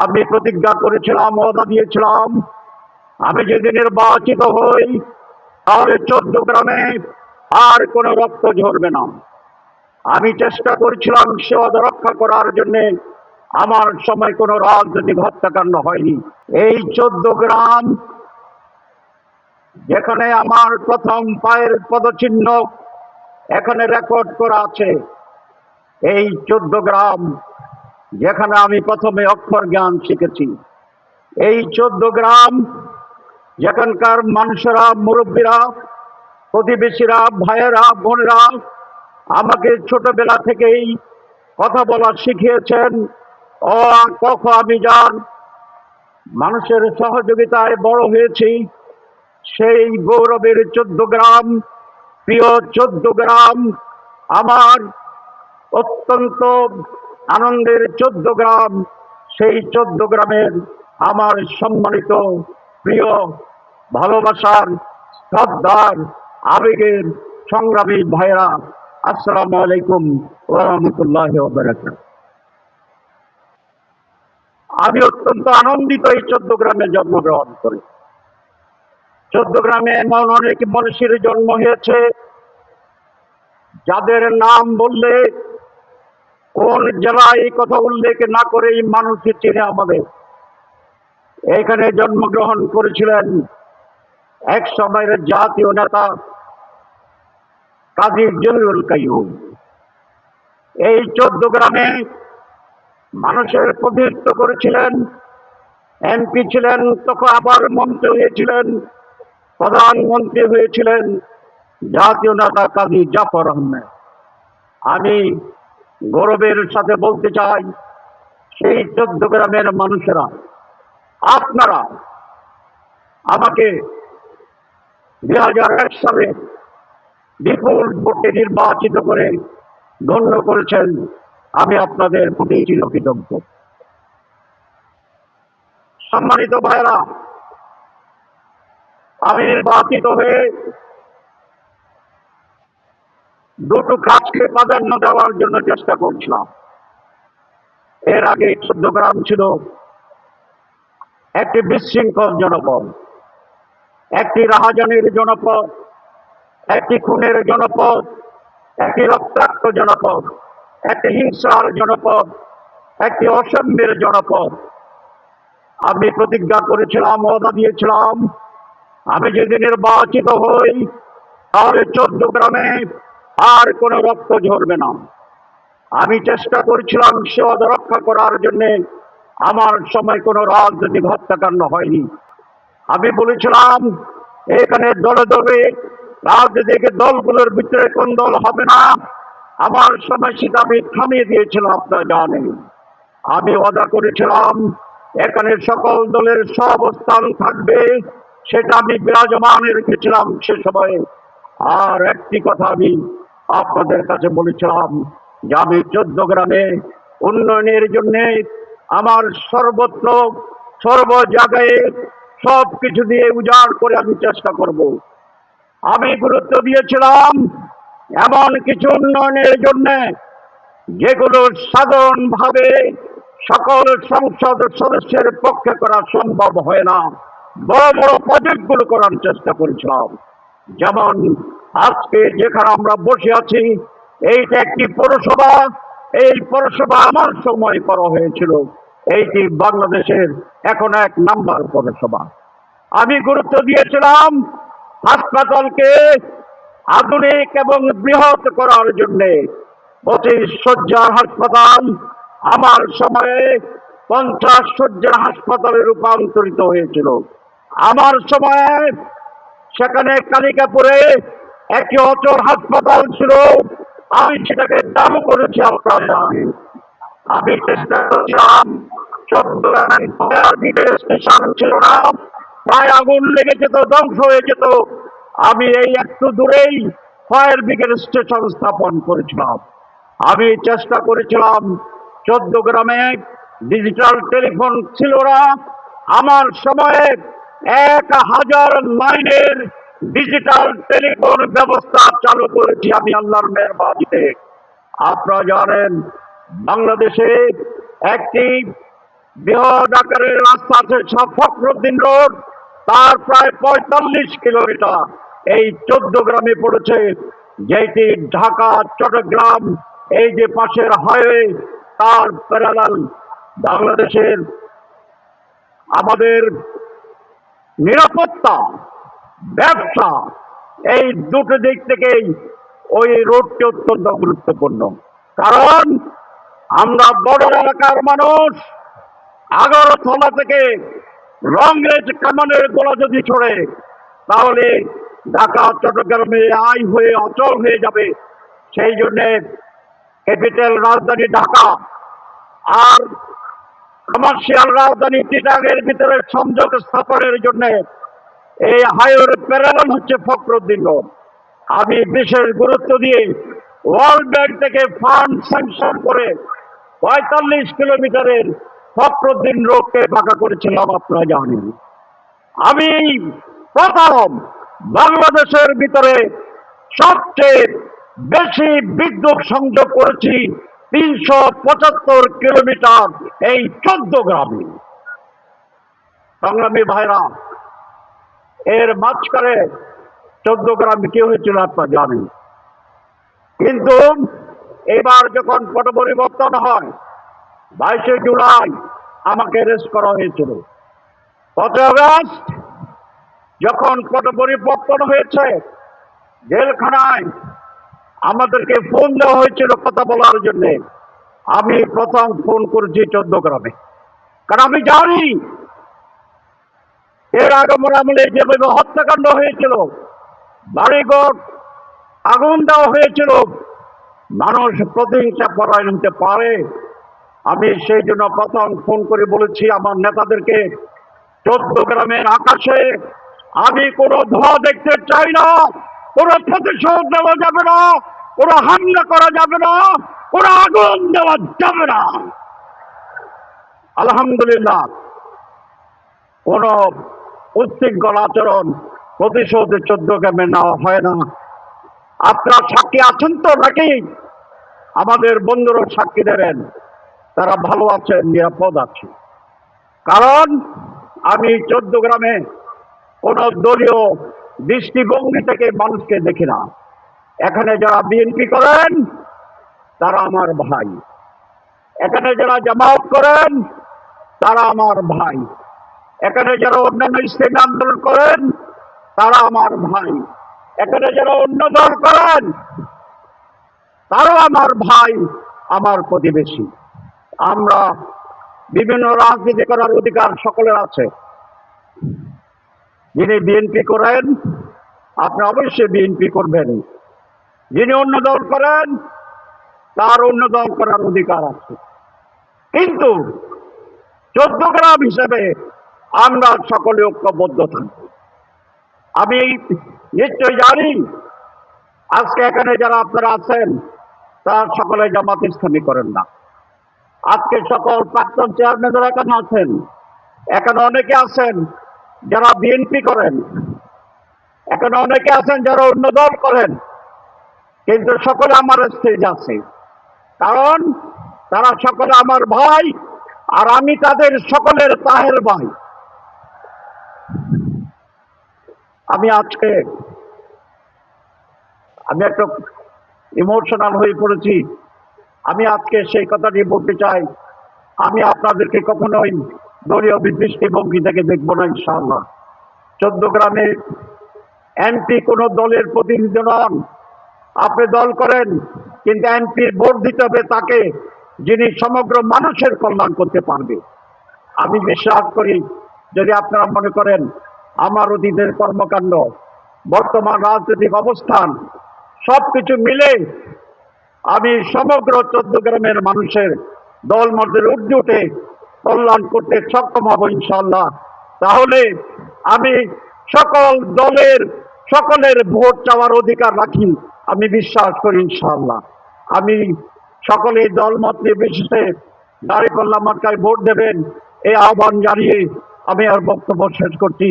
আমি প্রতিজ্ঞা করেছিলাম, ওয়াদা দিয়েছিলাম, আমি যদি নির্বাচিত হই তাহলে 14 গ্রামে আর কোনো রক্ত ঝরবে না। আমি চেষ্টা করেছিলাম সে ওয়াদা রক্ষা করার জন্য। আমার সময় কোনো রাজনৈতিক হত্যাকাণ্ড হয়নি। এই 14 গ্রাম যেখানে আমার প্রথম পায়ের পদচিহ্ন এখানে রেকর্ড করা আছে, এই 14 গ্রাম যেখানে আমি প্রথমে অক্ষর জ্ঞান শিখেছি, এই 14 গ্রাম যেখানকার মানুষেরা, মুরব্বীরা, প্রতিবেশীরা, ভাইয়েরা, বোনেরা আমাকে ছোটবেলা থেকেই কথা বলা শিখিয়েছেন। ও কখ আমি যান মানুষের সহযোগিতায় বড় হয়েছি। সেই গৌরবের 14 গ্রাম, প্রিয় 14 গ্রাম, আমার অত্যন্ত আনন্দের 14 গ্রাম, সেই 14 গ্রামের আমার সম্মানিত, প্রিয়, ভালোবাসার, শ্রদ্ধার, আবেগের সংগ্রামী ভাইরা, আসসালামু আলাইকুম ওয়া রাহমাতুল্লাহি ওয়া বারাকাতুহু। আমি অত্যন্ত আনন্দিত এই 14 গ্রামে জন্মগ্রহণ করে। 14 গ্রামে এমন অনেক মানুষের জন্ম হয়েছে যাদের নাম বললে কোন জেলায় এই কথা উল্লেখ না করেই মানুষ চিনে আমাদের। এখানে জন্মগ্রহণ করেছিলেন এক সময়ের জাতীয় নেতা কাজী জহিরুল কাইয়ুম। এই 14 গ্রামে মানুষের প্রতিনিধিত্ব করেছিলেন, এমপি ছিলেন, তখন আবার মন্ত্রী হয়েছিলেন, প্রধানমন্ত্রী হয়েছিলেন জাতীয় নেতা কাজী জাফর আহমেদ। আমি গৌরবের সাথে বলতে চাই, সেই 14 গ্রামের মানুষেরা, আপনারা আমাকে 2001 সালে বিপুল ভোটে নির্বাচিত করে ধন্য করেছেন। আমি আপনাদের প্রতি চিরকৃতজ্ঞ। সম্মানিত ভাইরা, আমি নির্বাচিত হয়ে দুটো কাজকে প্রাধান্য দেওয়ার জন্য চেষ্টা করছিলাম। এর আগে 14 গ্রাম ছিল একটি বিশৃঙ্খল জনপদ, একটি রাহাজানির জনপদ, একটি খুনের জনপদ, একটি রক্তাক্ত জনপদ, একটি হিংসার জনপদ, একটি অসাম্যের জনপদ। আমি প্রতিজ্ঞা করেছিলাম, ওয়াদা দিয়েছিলাম, আমি যদি নির্বাচিত হই তাহলে 14 গ্রামে আর কোনো রক্ত ঝরবে না। আমি চেষ্টা করেছিলাম সে ওয়াদা রক্ষা করার জন্য। আমার সময় কোনো রাজনৈতিক হত্যাকাণ্ড হয়নি। আমি বলেছিলাম এখানে দলে দলে রাজনৈতিক দলগুলোর ভিতরে কোন দল হবে না। আমার সময় সেটা আমি থামিয়ে দিয়েছিলাম, আপনারা জানেন। আমি ওয়াদা করেছিলাম এখানে সকল দলের সহাবস্থান থাকবে, সেটা আমি বিরাজমান রেখেছিলাম সে সময়ে। আর একটি কথা আমি আপনাদের কাছে বলেছিলাম যে আমি 14 গ্রামে উন্নয়নের জন্য আমার সর্বত্র সর্ব জায়গায় সবকিছু দিয়ে উজাড় করে আমি চেষ্টা করব। আমি গুরুত্ব দিয়েছিলাম এমন কিছু উন্নয়নের জন্য যেগুলো সাধারণভাবে সকল সংসদ সদস্যের পক্ষে করা সম্ভব হয় না। বড় বড় প্রজেক্টগুলো করার চেষ্টা করেছিলাম। যেমন আজকে যেখানে আমরা বসে আছি, এইটা একটি পৌরসভা। এই পৌরসভা আমার সময় করা হয়েছিল। এইটি বাংলাদেশের এখন 1 নাম্বার পৌরসভা। আমি গুরুত্ব দিয়েছিলাম হাসপাতালকে আধুনিক এবং বৃহৎ করার জন্য। 25 শয্যার হাসপাতাল আমার সময়ে 50 শয্যার হাসপাতালে রূপান্তরিত হয়েছিল। আমার সময়ে সেখানে কালিকাপুরে একটি অচল হাসপাতাল ছিল, আমি সেটাকে দাম করেছি, আপনারা জানেন। আমি চেষ্টা করছিলাম, স্টেশন ছিল না, প্রায় আগুন লেগে যেত, ধ্বংস হয়ে যেত। আমি এই একটু দূরেই ফায়ার ব্রিগেড স্টেশন স্থাপন করেছিলাম। আমি চেষ্টা করেছিলাম 14 গ্রামে ডিজিটাল টেলিফোন ছিল না। আমার সময়ে 1000 লাইনের ডিজিটাল টেলিফোন ব্যবস্থা চালু করেছি আমি আল্লাহর মেহেরবানিতে। আপনারা জানেন বাংলাদেশে একটি বৃহৎ আকারের রাস্তা আছে ফখরুদ্দিন রোড, তার প্রায় ৪৫ কিলোমিটার এই ১৪ গ্রামে পড়েছে, যেটি ঢাকা চট্টগ্রাম এই যে পাশের হাইওয়ে তার প্যারালাল। বাংলাদেশের আমাদের নিরাপত্তা, ব্যবসা, এই দুটো দিক থেকেই ওই রোডটি অত্যন্ত গুরুত্বপূর্ণ। কারণ আমরা বর্ডার এলাকার মানুষ, আগরতলা থেকে রংরেজ কামানের গোলা যদি ছড়ে তাহলে ঢাকা চট্টগ্রামে আয় হয়ে অচল হয়ে যাবে। সেই জন্য ক্যাপিটাল রাজধানী ঢাকা আর কমার্শিয়াল রাজধানী চিটাগের ভিতরে সংযোগ স্থাপনের জন্য এই হাইওয়ের প্যারালাল হচ্ছে ফখরুদ্দিন রোড। আমি বিশেষ গুরুত্ব দিয়ে ওয়ার্ল্ড ব্যাংক থেকে ফান্ড স্যাংশন করে ৪৫ কিলোমিটারের ফখরুদ্দিন রোডকে পাকা করেছিলাম, আপনারা জানেন। আমি প্রথম বাংলাদেশের ভিতরে সবচেয়ে বেশি বিদ্যুৎ সংযোগ করেছি ৩৭৫ কিলোমিটার এই ১৪ গ্রামে। সংগ্রামী ভাইরা, এর মাঝখানে ১৪ গ্রামে কি হয়েছিল আপনারা জানেন। কিন্তু এবার যখন পট পরিবর্তন হয় ২২শে জুলাই আমাকে অ্যারেস্ট করা হয়েছিল। ৫ আগস্ট যখন পট পরিবর্তন হয়েছে জেলখানায় আমাদেরকে ফোন দেওয়া হয়েছিল কথা বলার জন্য। আমি প্রথম ফোন করেছি ১৪ গ্রামে, কারণ আমি জানি এর আগমন আমলে যেভাবে হত্যাকাণ্ড হয়েছিল, বাড়িঘর আগুন দেওয়া হয়েছিল, মানুষ প্রতিহিংসা পরায়ণ হতে পারে। আমি সেই জন্য প্রথম ফোন করে বলেছি আমার নেতাদেরকে, ১৪ গ্রামের আকাশে আমি কোনো ধোঁয়া দেখতে চাই না, কোনো প্রতিশোধ দেওয়া যাবে না, কোনো হামলা করা যাবে না, কোনো আগুন দেওয়া যাবে না। আলহামদুলিল্লাহ কোন উচ্ছৃঙ্খল আচরণ প্রতিশোধ ১৪ গ্রামে নেওয়া হয় না। আপনারা সাক্ষী আছেন তো নাকি? আমাদের বন্ধুরা সাক্ষী দেবেন, তারা ভালো আছেন, নিরাপদ আছে। কারণ আমি ১৪ গ্রামে কোন দলীয় দৃষ্টিভঙ্গি থেকে মানুষকে দেখি না। এখানে যারা বিএনপি করেন তারা আমার ভাই, এখানে যারা জামায়াত করেন তারা আমার ভাই, এখানে যারা অন্যান্য ইসলামী আন্দোলন করেন তারা আমার ভাই, এখানে যারা অন্য দল করেন তারাও আমার ভাই, আমার প্রতিবেশী। আমরা বিভিন্ন রাজনীতি করার অধিকার সকলের আছে। যিনি বিএনপি করেন আপনি অবশ্যই বিএনপি করবেন, যিনি অন্য দল করেন তার অন্য দল করার অধিকার আছে। কিন্তু ১৪ গ্রাম হিসেবে আমরা সকলে ঐক্যবদ্ধ থাকব। আমি নিশ্চয় জানি আজকে এখানে যারা আপনারা আছেন তারা সকলে জামাত ইসলামী করেন না। আজকে সকল প্রাক্তন চেয়ারম্যানরা এখানে আছেন, এখানে অনেকে আছেন যারা বিএনপি করেন, এখানে অনেকে আছেন যারা অন্য দল করেন, কিন্তু সকলে আমার স্টেজ আছে। কারণ তারা সকলে আমার ভাই আর আমি তাদের সকলের তাহের ভাই। আমি আজকে একটু ইমোশনাল হয়ে পড়েছি। আমি আজকে সেই কথাটি বলতে চাই, আমি আপনাদেরকে কখনোই দলীয় দৃষ্টিভঙ্গি থেকে দেখবো না ইনশাআল্লাহ। ১৪ গ্রামে এমপি কোন দলের প্রতিনিধি নন। আপনি দল করেন কিন্তু এমপির ভোট দিতে হবে তাকে যিনি সমগ্র মানুষের কল্যাণ করতে পারবে। আমি বিশ্বাস করি যদি আপনারা মনে করেন আমার অতীতের কর্মকাণ্ড, বর্তমান রাজনৈতিক অবস্থান সবকিছু মিলে আমি সমগ্র ১৪ গ্রামের মানুষের দল মতের ঊর্ধ্বে উঠে কল্যাণ করতে সক্ষম হব ইনশাআল্লাহ, তাহলে আমি সকল দলের সকলের ভোট চাওয়ার অধিকার রাখি, আমি বিশ্বাস করি ইনশাআল্লাহ। আমি সকলে দল মত নির্বিশেষে দাঁড়িপাল্লা মার্কায় ভোট দেবেন এই আহ্বান জানিয়ে আমি আর বক্তব্য শেষ করছি।